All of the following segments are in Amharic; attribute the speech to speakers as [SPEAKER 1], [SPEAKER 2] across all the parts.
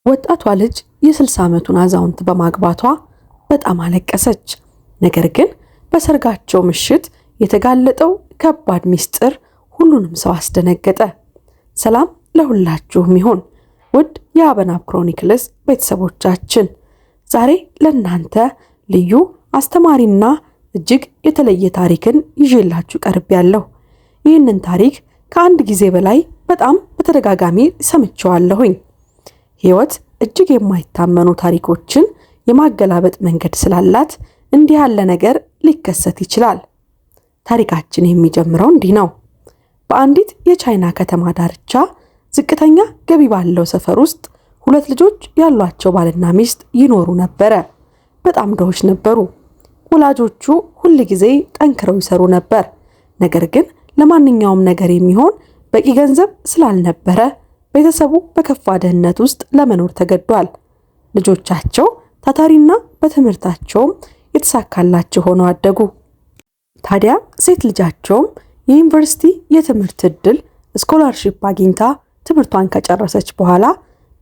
[SPEAKER 1] ወጣቷ ልጅ የ60 ዓመቱን አዛውንት በማግባቷ በጣም አለቀሰች። ነገር ግን በሰርጋቸው ምሽት የተጋለጠው ከባድ ሚስጥር ሁሉንም ሰው አስደነገጠ። ሰላም ለሁላችሁም ይሁን ውድ የአበናብ ክሮኒክልስ ቤተሰቦቻችን፣ ዛሬ ለእናንተ ልዩ አስተማሪና እጅግ የተለየ ታሪክን ይዤላችሁ ቀርቤያለሁ። ይህንን ታሪክ ከአንድ ጊዜ በላይ በጣም በተደጋጋሚ ሰምቼዋለሁኝ። ሕይወት እጅግ የማይታመኑ ታሪኮችን የማገላበጥ መንገድ ስላላት እንዲህ ያለ ነገር ሊከሰት ይችላል። ታሪካችን የሚጀምረው እንዲህ ነው። በአንዲት የቻይና ከተማ ዳርቻ ዝቅተኛ ገቢ ባለው ሰፈር ውስጥ ሁለት ልጆች ያሏቸው ባልና ሚስት ይኖሩ ነበረ። በጣም ድሆች ነበሩ። ወላጆቹ ሁል ጊዜ ጠንክረው ይሰሩ ነበር። ነገር ግን ለማንኛውም ነገር የሚሆን በቂ ገንዘብ ስላልነበረ ቤተሰቡ በከፋ ድህነት ውስጥ ለመኖር ተገዷል። ልጆቻቸው ታታሪና በትምህርታቸውም የተሳካላቸው ሆነው አደጉ። ታዲያ ሴት ልጃቸውም የዩኒቨርሲቲ የትምህርት ዕድል ስኮላርሺፕ አግኝታ ትምህርቷን ከጨረሰች በኋላ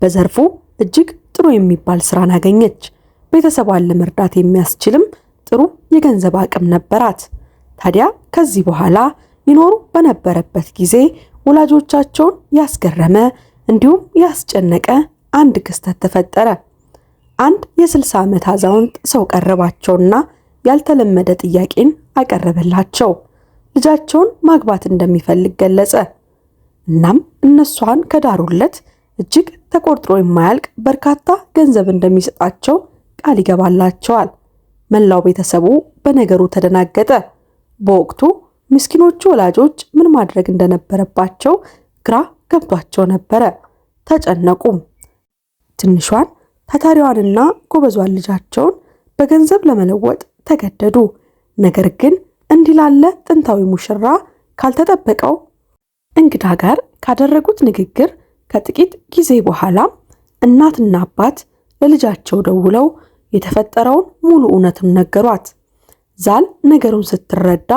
[SPEAKER 1] በዘርፉ እጅግ ጥሩ የሚባል ስራን አገኘች። ቤተሰቧን ለመርዳት የሚያስችልም ጥሩ የገንዘብ አቅም ነበራት። ታዲያ ከዚህ በኋላ ይኖሩ በነበረበት ጊዜ ወላጆቻቸውን ያስገረመ እንዲሁም ያስጨነቀ አንድ ክስተት ተፈጠረ። አንድ የ60 ዓመት አዛውንት ሰው ቀረባቸውና ያልተለመደ ጥያቄን አቀረበላቸው። ልጃቸውን ማግባት እንደሚፈልግ ገለጸ። እናም እነሷን ከዳሩለት እጅግ ተቆጥሮ የማያልቅ በርካታ ገንዘብ እንደሚሰጣቸው ቃል ይገባላቸዋል። መላው ቤተሰቡ በነገሩ ተደናገጠ። በወቅቱ ምስኪኖቹ ወላጆች ምን ማድረግ እንደነበረባቸው ግራ ገብቷቸው ነበረ። ተጨነቁም። ትንሿን ታታሪዋንና ጎበዟን ልጃቸውን በገንዘብ ለመለወጥ ተገደዱ። ነገር ግን እንዲህ ላለ ጥንታዊ ሙሽራ ካልተጠበቀው እንግዳ ጋር ካደረጉት ንግግር ከጥቂት ጊዜ በኋላ እናትና አባት ለልጃቸው ደውለው የተፈጠረውን ሙሉ እውነትን ነገሯት። ዛል ነገሩን ስትረዳ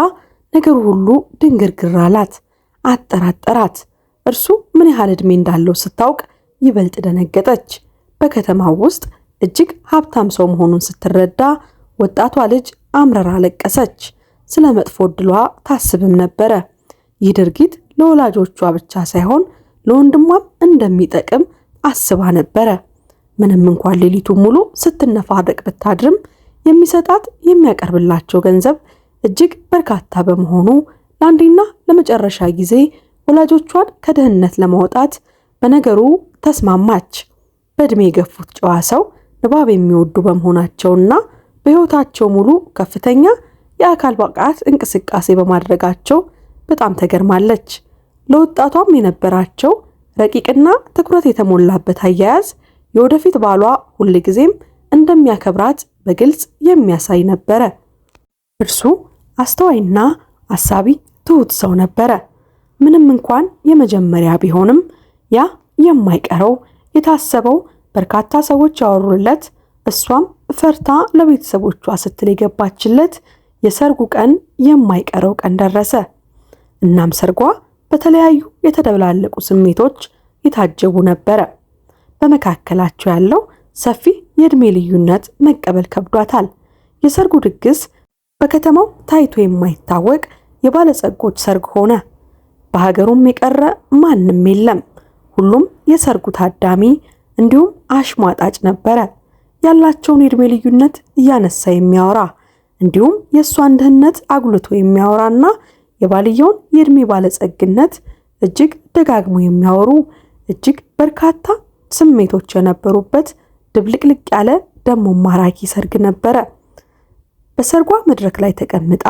[SPEAKER 1] ነገሩ ሁሉ ድንግርግር አላት፣ አጠራጠራት። እርሱ ምን ያህል ዕድሜ እንዳለው ስታውቅ ይበልጥ ደነገጠች። በከተማው ውስጥ እጅግ ሀብታም ሰው መሆኑን ስትረዳ ወጣቷ ልጅ አምረራ አለቀሰች። ስለ መጥፎ ዕድሏ ታስብም ነበረ። ይህ ድርጊት ለወላጆቿ ብቻ ሳይሆን ለወንድሟም እንደሚጠቅም አስባ ነበረ። ምንም እንኳን ሌሊቱን ሙሉ ስትነፋረቅ ብታድርም የሚሰጣት የሚያቀርብላቸው ገንዘብ እጅግ በርካታ በመሆኑ ለአንዴና ለመጨረሻ ጊዜ ወላጆቿን ከድህነት ለማውጣት በነገሩ ተስማማች። በዕድሜ የገፉት ጨዋ ሰው ንባብ የሚወዱ በመሆናቸውና በሕይወታቸው ሙሉ ከፍተኛ የአካል ብቃት እንቅስቃሴ በማድረጋቸው በጣም ተገርማለች። ለወጣቷም የነበራቸው ረቂቅና ትኩረት የተሞላበት አያያዝ የወደፊት ባሏ ሁልጊዜም እንደሚያከብራት በግልጽ የሚያሳይ ነበረ። እርሱ አስተዋይና አሳቢ ትሁት ሰው ነበረ። ምንም እንኳን የመጀመሪያ ቢሆንም ያ የማይቀረው የታሰበው በርካታ ሰዎች ያወሩለት እሷም ፈርታ ለቤተሰቦቿ ስትል የገባችለት የሰርጉ ቀን የማይቀረው ቀን ደረሰ። እናም ሰርጓ በተለያዩ የተደበላለቁ ስሜቶች የታጀቡ ነበረ። በመካከላቸው ያለው ሰፊ የዕድሜ ልዩነት መቀበል ከብዷታል። የሰርጉ ድግስ በከተማው ታይቶ የማይታወቅ የባለጸጎች ሰርግ ሆነ። በሀገሩም የቀረ ማንም የለም። ሁሉም የሰርጉ ታዳሚ እንዲሁም አሽሟጣጭ ነበረ። ያላቸውን የዕድሜ ልዩነት እያነሳ የሚያወራ እንዲሁም የእሷን ድህነት አጉልቶ የሚያወራና የባልየውን የዕድሜ ባለጸግነት እጅግ ደጋግሞ የሚያወሩ እጅግ በርካታ ስሜቶች የነበሩበት ድብልቅልቅ ያለ ደሞ ማራኪ ሰርግ ነበረ። በሰርጓ መድረክ ላይ ተቀምጣ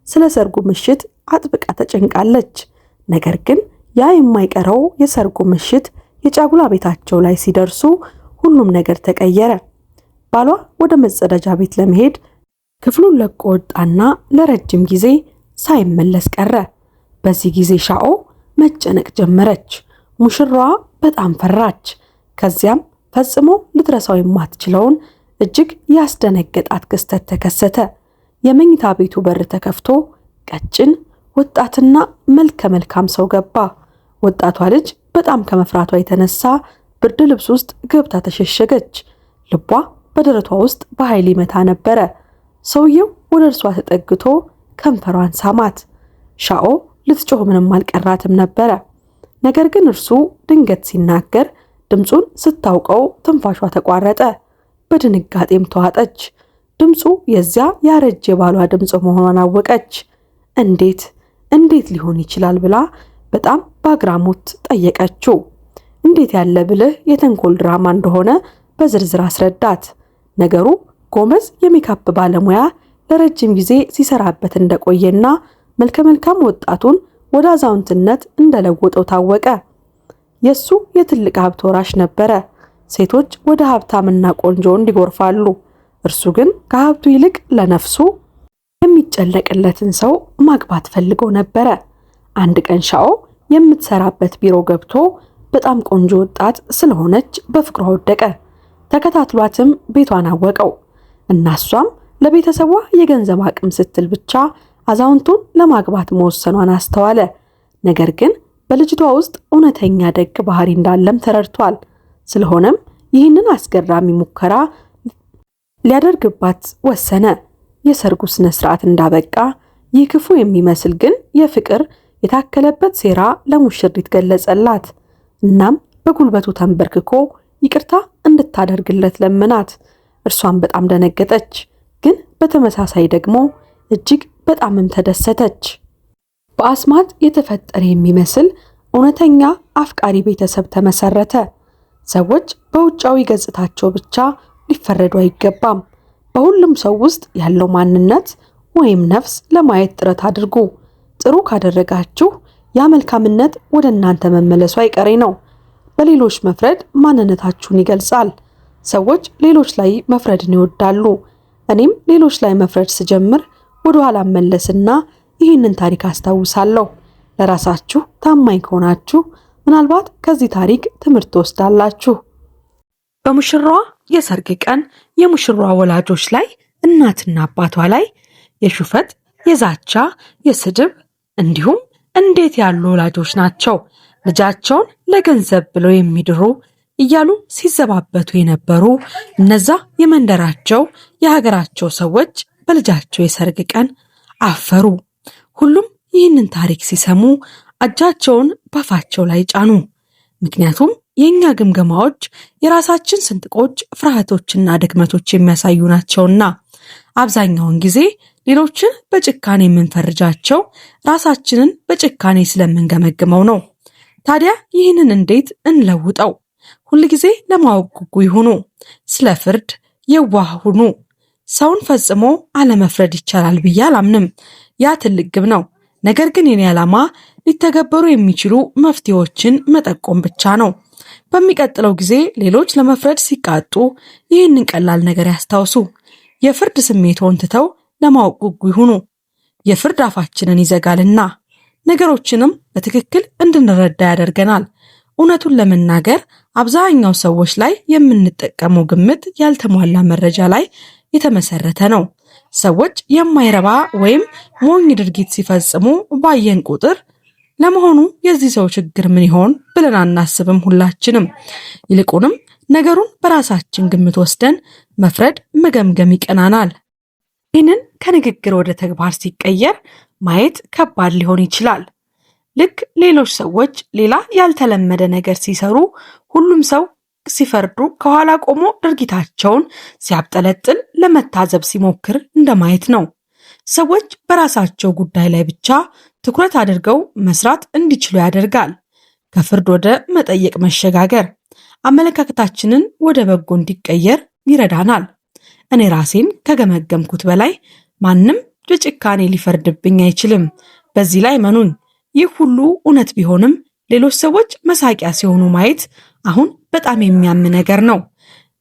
[SPEAKER 1] ስለ ሰርጉ ምሽት አጥብቃ ተጨንቃለች። ነገር ግን ያ የማይቀረው የሰርጉ ምሽት የጫጉላ ቤታቸው ላይ ሲደርሱ ሁሉም ነገር ተቀየረ። ባሏ ወደ መጸዳጃ ቤት ለመሄድ ክፍሉን ለቆ ወጣና ለረጅም ጊዜ ሳይመለስ ቀረ። በዚህ ጊዜ ሻኦ መጨነቅ ጀመረች። ሙሽራዋ በጣም ፈራች። ከዚያም ፈጽሞ ልትረሳው የማትችለውን እጅግ ያስደነገጣት ክስተት ተከሰተ። የመኝታ ቤቱ በር ተከፍቶ ቀጭን ወጣትና መልከ መልካም ሰው ገባ። ወጣቷ ልጅ በጣም ከመፍራቷ የተነሳ ብርድ ልብስ ውስጥ ገብታ ተሸሸገች። ልቧ በደረቷ ውስጥ በኃይል ይመታ ነበረ። ሰውየው ወደ እርሷ ተጠግቶ ከንፈሯን ሳማት። ሻኦ ልትጮህ ምንም አልቀራትም ነበረ። ነገር ግን እርሱ ድንገት ሲናገር ድምፁን ስታውቀው ትንፋሿ ተቋረጠ። በድንጋጤም ተዋጠች። ድምፁ የዚያ ያረጀ ባሏ ድምፅ መሆኗን አወቀች። እንዴት ሊሆን ይችላል ብላ በጣም በአግራሞት ጠየቀችው። እንዴት ያለ ብልህ የተንኮል ድራማ እንደሆነ በዝርዝር አስረዳት። ነገሩ ጎመዝ የሜካፕ ባለሙያ ለረጅም ጊዜ ሲሰራበት እንደቆየና መልከ መልካም ወጣቱን ወደ አዛውንትነት እንደለወጠው ታወቀ። የሱ የትልቅ ሀብት ወራሽ ነበረ። ሴቶች ወደ ሀብታምና ቆንጆ እንዲጎርፋሉ። እርሱ ግን ከሀብቱ ይልቅ ለነፍሱ የሚጨነቅለትን ሰው ማግባት ፈልጎ ነበረ። አንድ ቀን ሻኦ የምትሰራበት ቢሮ ገብቶ በጣም ቆንጆ ወጣት ስለሆነች በፍቅሯ ወደቀ። ተከታትሏትም ቤቷን አወቀው እና እሷም ለቤተሰቧ የገንዘብ አቅም ስትል ብቻ አዛውንቱን ለማግባት መወሰኗን አስተዋለ። ነገር ግን በልጅቷ ውስጥ እውነተኛ ደግ ባህሪ እንዳለም ተረድቷል። ስለሆነም ይህንን አስገራሚ ሙከራ ሊያደርግባት ወሰነ። የሰርጉ ስነ ስርዓት እንዳበቃ ይህ ክፉ የሚመስል ግን የፍቅር የታከለበት ሴራ ለሙሽሪት ገለጸላት። እናም በጉልበቱ ተንበርክኮ ይቅርታ እንድታደርግለት ለመናት። እርሷን በጣም ደነገጠች፣ ግን በተመሳሳይ ደግሞ እጅግ በጣምም ተደሰተች። በአስማት የተፈጠረ የሚመስል እውነተኛ አፍቃሪ ቤተሰብ ተመሰረተ። ሰዎች በውጫዊ ገጽታቸው ብቻ ሊፈረዱ አይገባም። በሁሉም ሰው ውስጥ ያለው ማንነት ወይም ነፍስ ለማየት ጥረት አድርጉ። ጥሩ ካደረጋችሁ ያ መልካምነት ወደ እናንተ መመለሱ አይቀሬ ነው። በሌሎች መፍረድ ማንነታችሁን ይገልጻል። ሰዎች ሌሎች ላይ መፍረድን ይወዳሉ። እኔም ሌሎች ላይ መፍረድ ስጀምር ወደ ኋላ መለስና ይህንን ታሪክ አስታውሳለሁ። ለራሳችሁ ታማኝ ከሆናችሁ ምናልባት ከዚህ ታሪክ ትምህርት ትወስዳላችሁ። በሙሽራዋ የሰርግ ቀን የሙሽራዋ ወላጆች ላይ እናትና አባቷ ላይ የሹፈት፣ የዛቻ፣ የስድብ እንዲሁም እንዴት ያሉ ወላጆች ናቸው ልጃቸውን ለገንዘብ ብለው የሚድሩ እያሉ ሲዘባበቱ የነበሩ እነዛ የመንደራቸው የሀገራቸው ሰዎች በልጃቸው የሰርግ ቀን አፈሩ። ሁሉም ይህንን ታሪክ ሲሰሙ እጃቸውን ባፋቸው ላይ ጫኑ። ምክንያቱም የኛ ግምገማዎች የራሳችን ስንጥቆች፣ ፍርሃቶችና ድክመቶች የሚያሳዩ ናቸውና አብዛኛውን ጊዜ ሌሎችን በጭካኔ የምንፈርጃቸው ራሳችንን በጭካኔ ስለምንገመግመው ነው። ታዲያ ይህንን እንዴት እንለውጠው? ሁልጊዜ ለማወቅ ጉጉ ይሁኑ። ስለ ፍርድ የዋህ ሁኑ። ሰውን ፈጽሞ አለመፍረድ ይቻላል ብዬ አላምንም። ያ ትልቅ ግብ ነው። ነገር ግን የኔ ዓላማ ሊተገበሩ የሚችሉ መፍትሄዎችን መጠቆም ብቻ ነው። በሚቀጥለው ጊዜ ሌሎች ለመፍረድ ሲቃጡ ይህንን ቀላል ነገር ያስታውሱ። የፍርድ ስሜትዎን ትተው ለማወቅ ጉጉ ይሁኑ። የፍርድ አፋችንን ይዘጋልና ነገሮችንም በትክክል እንድንረዳ ያደርገናል። እውነቱን ለመናገር አብዛኛው ሰዎች ላይ የምንጠቀመው ግምት ያልተሟላ መረጃ ላይ የተመሰረተ ነው። ሰዎች የማይረባ ወይም ሞኝ ድርጊት ሲፈጽሙ ባየን ቁጥር ለመሆኑ የዚህ ሰው ችግር ምን ይሆን ብለን አናስብም ሁላችንም። ይልቁንም ነገሩን በራሳችን ግምት ወስደን መፍረድ፣ መገምገም ይቀናናል። ይህንን ከንግግር ወደ ተግባር ሲቀየር ማየት ከባድ ሊሆን ይችላል። ልክ ሌሎች ሰዎች ሌላ ያልተለመደ ነገር ሲሰሩ ሁሉም ሰው ሲፈርዱ ከኋላ ቆሞ ድርጊታቸውን ሲያብጠለጥል ለመታዘብ ሲሞክር እንደማየት ነው። ሰዎች በራሳቸው ጉዳይ ላይ ብቻ ትኩረት አድርገው መስራት እንዲችሉ ያደርጋል። ከፍርድ ወደ መጠየቅ መሸጋገር አመለካከታችንን ወደ በጎ እንዲቀየር ይረዳናል። እኔ ራሴን ከገመገምኩት በላይ ማንም በጭካኔ ሊፈርድብኝ አይችልም። በዚህ ላይ መኑኝ። ይህ ሁሉ እውነት ቢሆንም ሌሎች ሰዎች መሳቂያ ሲሆኑ ማየት አሁን በጣም የሚያም ነገር ነው።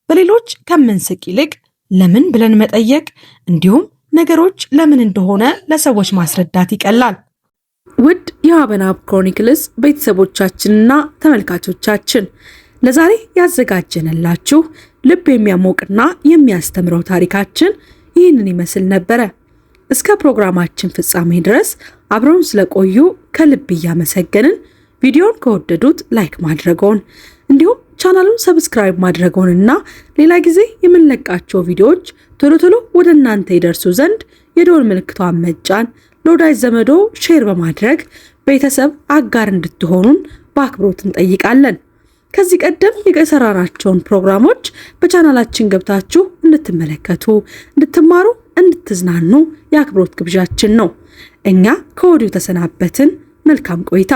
[SPEAKER 1] በሌሎች ከምንስቅ ይልቅ ለምን ብለን መጠየቅ እንዲሁም ነገሮች ለምን እንደሆነ ለሰዎች ማስረዳት ይቀላል። ውድ የአበናብ ክሮኒክልስ ቤተሰቦቻችንና ተመልካቾቻችን ለዛሬ ያዘጋጀንላችሁ ልብ የሚያሞቅና የሚያስተምረው ታሪካችን ይህንን ይመስል ነበረ። እስከ ፕሮግራማችን ፍጻሜ ድረስ አብረውን ስለቆዩ ከልብ እያመሰገንን ቪዲዮን ከወደዱት ላይክ ማድረግዎን እንዲሁም ቻናሉን ሰብስክራይብ ማድረግዎንና ሌላ ጊዜ የምንለቃቸው ቪዲዮዎች ቶሎ ቶሎ ወደ እናንተ ይደርሱ ዘንድ የደወል ምልክቷን መጫን፣ ለወዳጅ ዘመዶ ሼር በማድረግ ቤተሰብ አጋር እንድትሆኑን በአክብሮት እንጠይቃለን። ከዚህ ቀደም የሰራናቸውን ፕሮግራሞች በቻናላችን ገብታችሁ እንድትመለከቱ፣ እንድትማሩ፣ እንድትዝናኑ የአክብሮት ግብዣችን ነው። እኛ ከወዲሁ ተሰናበትን። መልካም ቆይታ።